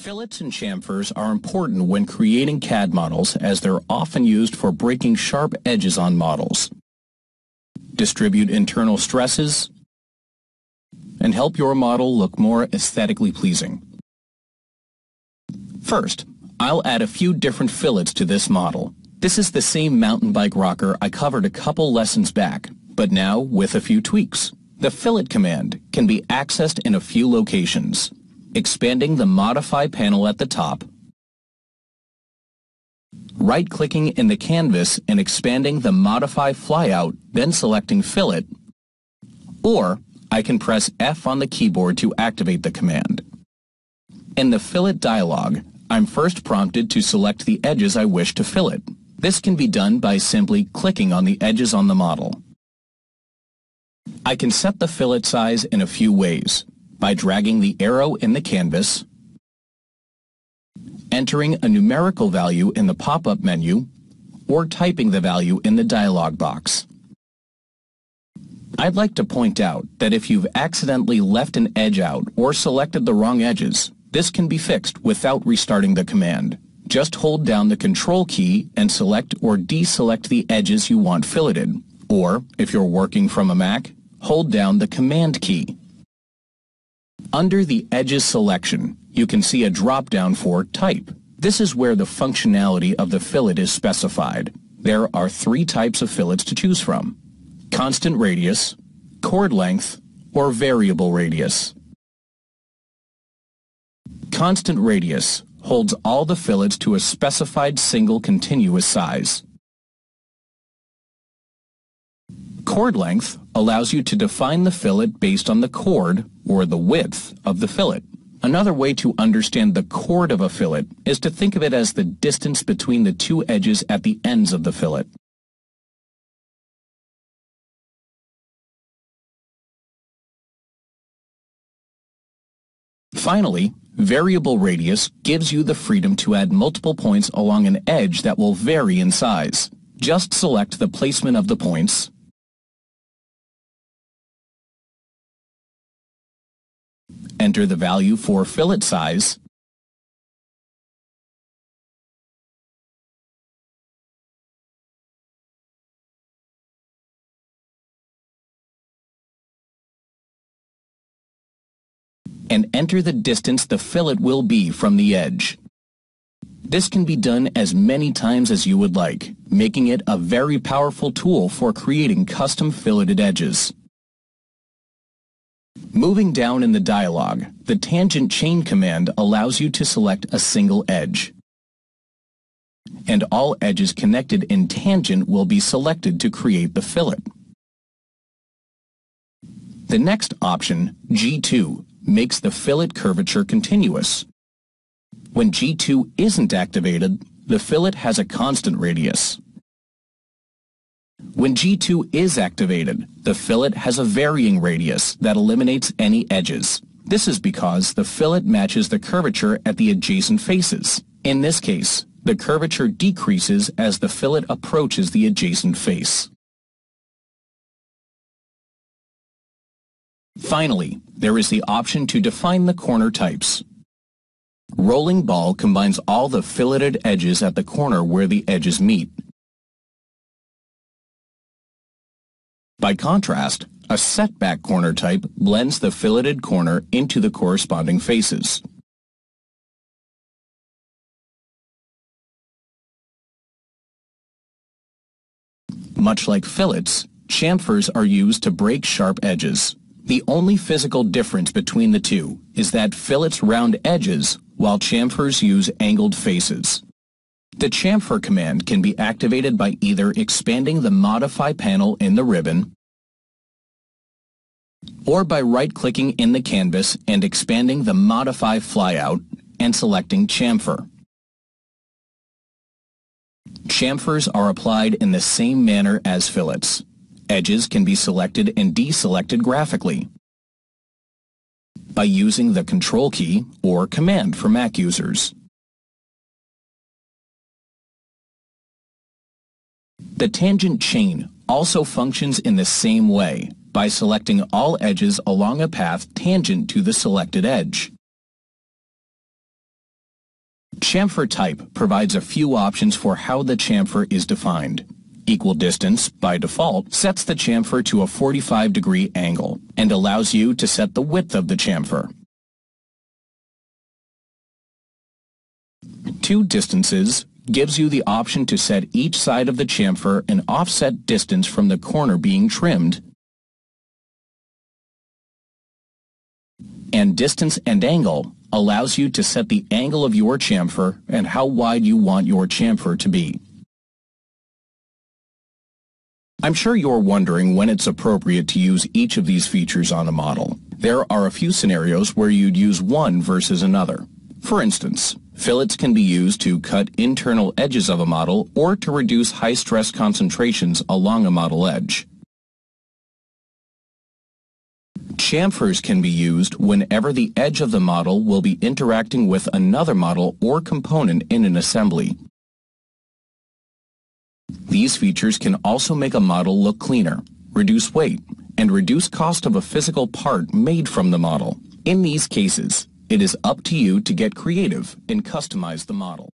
Fillets and chamfers are important when creating CAD models as they're often used for breaking sharp edges on models, distribute internal stresses, and help your model look more aesthetically pleasing. First, I'll add a few different fillets to this model. This is the same mountain bike rocker I covered a couple lessons back, but now with a few tweaks. The fillet command can be accessed in a few locations. Expanding the Modify panel at the top, right-clicking in the canvas and expanding the Modify flyout, then selecting Fillet, or I can press F on the keyboard to activate the command. In the Fillet dialog, I'm first prompted to select the edges I wish to fillet. This can be done by simply clicking on the edges on the model. I can set the fillet size in a few ways. By dragging the arrow in the canvas, entering a numerical value in the pop-up menu, or typing the value in the dialog box. I'd like to point out that if you've accidentally left an edge out or selected the wrong edges, this can be fixed without restarting the command. Just hold down the Control key and select or deselect the edges you want filleted, or, if you're working from a Mac, hold down the Command key. Under the Edges selection, you can see a drop-down for Type. This is where the functionality of the fillet is specified. There are 3 types of fillets to choose from: constant radius, chord length, or variable radius. Constant radius holds all the fillets to a specified single continuous size. Chord length allows you to define the fillet based on the chord, or the width, of the fillet. Another way to understand the chord of a fillet is to think of it as the distance between the 2 edges at the ends of the fillet. Finally, variable radius gives you the freedom to add multiple points along an edge that will vary in size. Just select the placement of the points, enter the value for fillet size, and enter the distance the fillet will be from the edge. This can be done as many times as you would like, making it a very powerful tool for creating custom filleted edges. Moving down in the dialog, the Tangent Chain command allows you to select a single edge, and all edges connected in tangent will be selected to create the fillet. The next option, G2, makes the fillet curvature continuous. When G2 isn't activated, the fillet has a constant radius. When G2 is activated, the fillet has a varying radius that eliminates any edges. This is because the fillet matches the curvature at the adjacent faces. In this case, the curvature decreases as the fillet approaches the adjacent face. Finally, there is the option to define the corner types. Rolling ball combines all the filleted edges at the corner where the edges meet. By contrast, a setback corner type blends the filleted corner into the corresponding faces. Much like fillets, chamfers are used to break sharp edges. The only physical difference between the two is that fillets round edges, while chamfers use angled faces. The chamfer command can be activated by either expanding the Modify panel in the ribbon, or by right-clicking in the canvas and expanding the Modify flyout and selecting Chamfer. Chamfers are applied in the same manner as fillets. Edges can be selected and deselected graphically by using the Control key or Command for Mac users. The tangent chain also functions in the same way by selecting all edges along a path tangent to the selected edge. Chamfer type provides a few options for how the chamfer is defined. Equal distance, by default, sets the chamfer to a 45-degree angle and allows you to set the width of the chamfer. Two distances gives you the option to set each side of the chamfer an offset distance from the corner being trimmed. And distance and angle allows you to set the angle of your chamfer and how wide you want your chamfer to be. I'm sure you're wondering when it's appropriate to use each of these features on a model. There are a few scenarios where you'd use one versus another. For instance, fillets can be used to cut internal edges of a model or to reduce high-stress concentrations along a model edge. Chamfers can be used whenever the edge of the model will be interacting with another model or component in an assembly. These features can also make a model look cleaner, reduce weight, and reduce cost of a physical part made from the model. In these cases, it is up to you to get creative and customize the model.